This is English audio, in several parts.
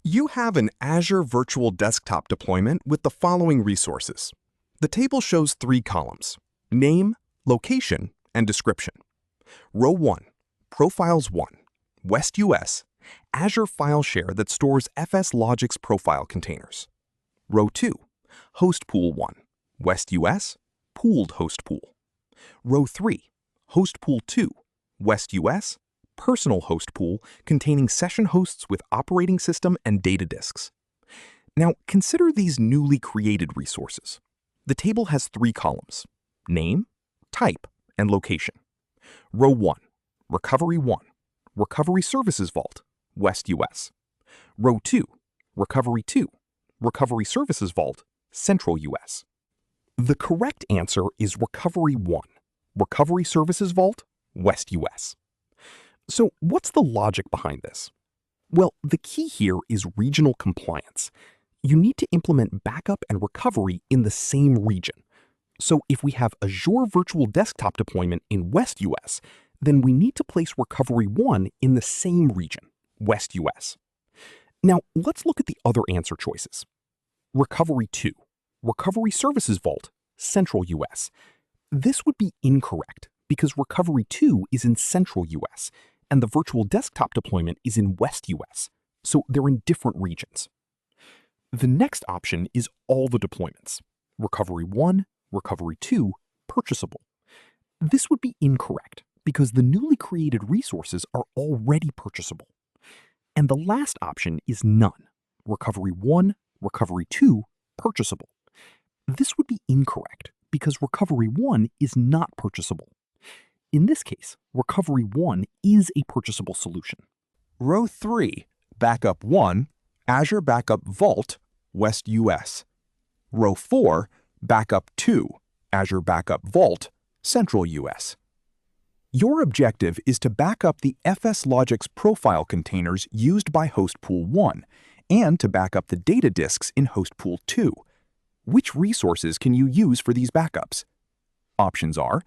You have an Azure Virtual Desktop deployment with the following resources. The table shows 3 columns: name, location, and description. Row 1, Profiles 1, West US, Azure file share that stores FSLogix profile containers. Row 2, Host Pool 1, West US, Pooled Host Pool. Row 3, Host Pool 2, West US, Personal Host Pool containing session hosts with operating system and data disks. Now, consider these newly created resources. The table has 3 columns: name, type, and location. Row 1, Recovery 1, Recovery Services Vault, West US. Row 2, Recovery 2, Recovery Services Vault, Central US. The correct answer is Recovery 1, Recovery Services Vault, West US. So what's the logic behind this? Well, the key here is regional compliance. You need to implement backup and recovery in the same region. So if we have Azure Virtual Desktop deployment in West US, then we need to place Recovery 1 in the same region, West US. Now, let's look at the other answer choices. Recovery 2, Recovery Services Vault, Central US. This would be incorrect because Recovery 2 is in Central US, and the Virtual Desktop deployment is in West US, so they're in different regions. The next option is all the deployments: Recovery 1, Recovery 2, Purchasable. This would be incorrect because the newly created resources are already purchasable. And the last option is none: Recovery 1, Recovery 2, Purchasable. This would be incorrect because Recovery 1 is not purchasable. In this case, Recovery 1 is a purchasable solution. Row 3, Backup 1, Azure Backup Vault, West US. Row 4, Backup 2, Azure Backup Vault, Central US. Your objective is to back up the FSLogix profile containers used by Host Pool 1 and to back up the data disks in Host Pool 2. Which resources can you use for these backups? Options are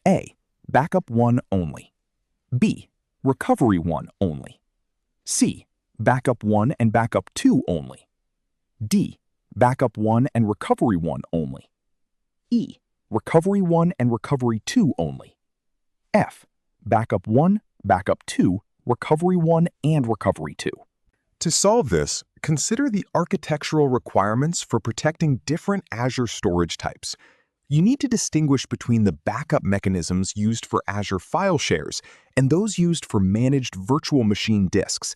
A, Backup 1 only. B, Recovery 1 only. C, Backup 1 and Backup 2 only. D, Backup 1 and Recovery 1 only. E, Recovery 1 and Recovery 2 only. F, Backup 1, Backup 2, Recovery 1, and Recovery 2. To solve this, consider the architectural requirements for protecting different Azure storage types. You need to distinguish between the backup mechanisms used for Azure file shares and those used for managed virtual machine disks.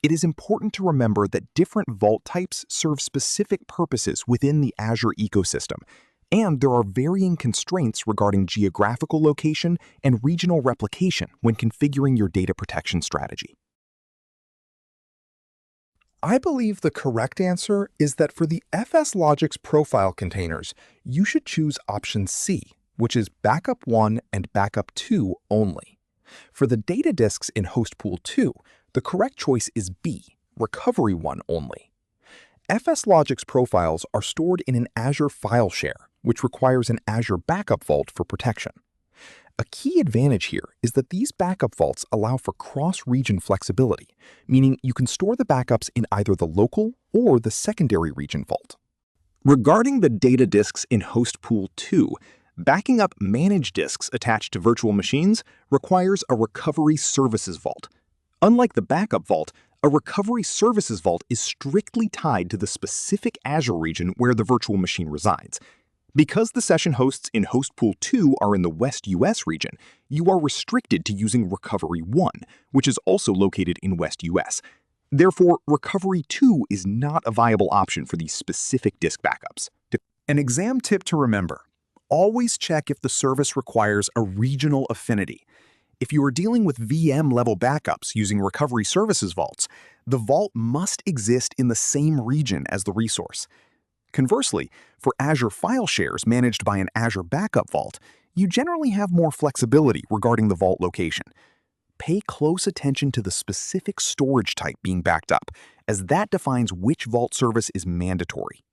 It is important to remember that different vault types serve specific purposes within the Azure ecosystem, and there are varying constraints regarding geographical location and regional replication when configuring your data protection strategy. I believe the correct answer is that for the FSLogix profile containers, you should choose option C, which is Backup 1 and Backup 2 only. For the data disks in Host Pool 2, the correct choice is B, Recovery 1 only. FSLogix profiles are stored in an Azure file share, which requires an Azure Backup Vault for protection. A key advantage here is that these backup vaults allow for cross-region flexibility, meaning you can store the backups in either the local or the secondary region vault. Regarding the data disks in Host Pool 2, backing up managed disks attached to virtual machines requires a Recovery Services Vault. Unlike the Backup Vault, a Recovery Services Vault is strictly tied to the specific Azure region where the virtual machine resides. Because the session hosts in Host Pool 2 are in the West US region, you are restricted to using Recovery 1, which is also located in West US. Therefore, Recovery 2 is not a viable option for these specific disk backups. An exam tip to remember: always check if the service requires a regional affinity. If you are dealing with VM-level backups using Recovery Services Vaults, the vault must exist in the same region as the resource. Conversely, for Azure file shares managed by an Azure Backup Vault, you generally have more flexibility regarding the vault location. Pay close attention to the specific storage type being backed up, as that defines which vault service is mandatory.